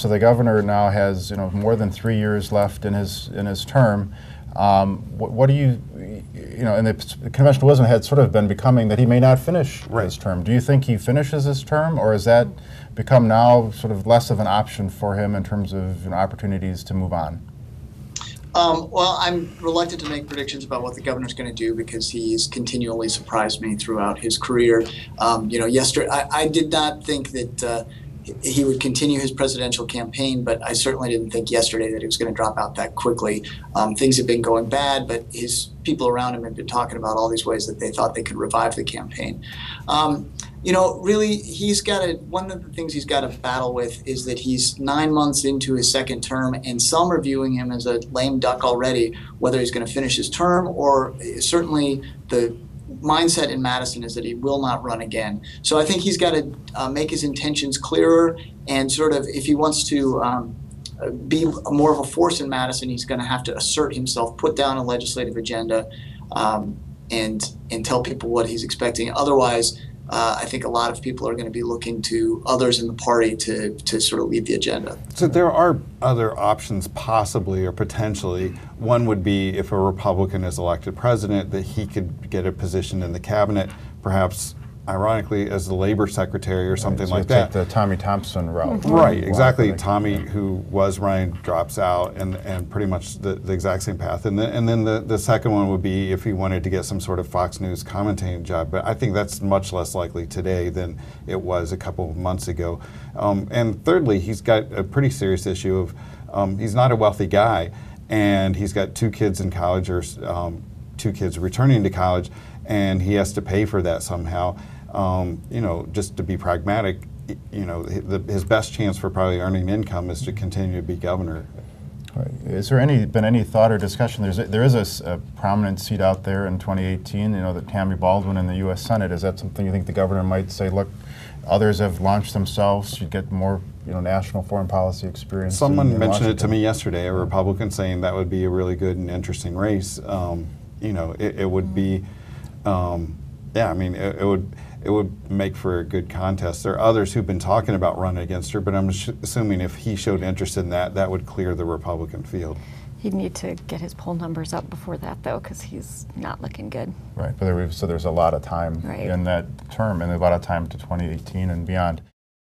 So the governor now has, more than 3 years left in his term. What do you and the conventional wisdom had sort of been becoming that he may not finish his term. Do you think he finishes his term, or has that become now sort of less of an option for him in terms of opportunities to move on? Well, I'm reluctant to make predictions about what the governor's going to do because he's continually surprised me throughout his career. Yesterday I did not think that he would continue his presidential campaign, but I certainly didn't think yesterday that he was going to drop out that quickly. Things have been going bad, but his people around him have been talking about all these ways that they thought they could revive the campaign. Really, one of the things he's got to battle with is that he's 9 months into his second term, and some are viewing him as a lame duck already, whether he's going to finish his term, or certainly the mindset in Madison is that he will not run again. So I think he's got to make his intentions clearer, and sort of, if he wants to be more of a force in Madison, he's going to have to assert himself, put down a legislative agenda, and tell people what he's expecting. Otherwise, I think a lot of people are going to be looking to others in the party to sort of lead the agenda. So there are other options possibly or potentially. One would be if a Republican is elected president, that he could get a position in the cabinet, perhaps ironically as the labor secretary or something like that. Take the Tommy Thompson route. Right, exactly. Tommy, who was running, drops out, and pretty much the exact same path. And then the second one would be if he wanted to get some sort of Fox News commentating job. But I think that's much less likely today than it was a couple of months ago. And thirdly, he's got a pretty serious issue of he's not a wealthy guy, and he's got 2 kids in college, or 2 kids returning to college, and he has to pay for that somehow. Just to be pragmatic, his best chance for probably earning income is to continue to be governor. Right. Is there been any thought or discussion? There is a prominent seat out there in 2018. That Tammy Baldwin in the U.S. Senate. Is that something you think the governor might say? Look, others have launched themselves. You get more, national foreign policy experience. Someone mentioned it to me yesterday. A Republican saying that would be a really good and interesting race. It would be. It would make for a good contest. There are others who've been talking about running against her, but I'm assuming if he showed interest in that, that would clear the Republican field. He'd need to get his poll numbers up before that, though, because he's not looking good. Right, but so there's a lot of time in that term, and a lot of time to 2018 and beyond.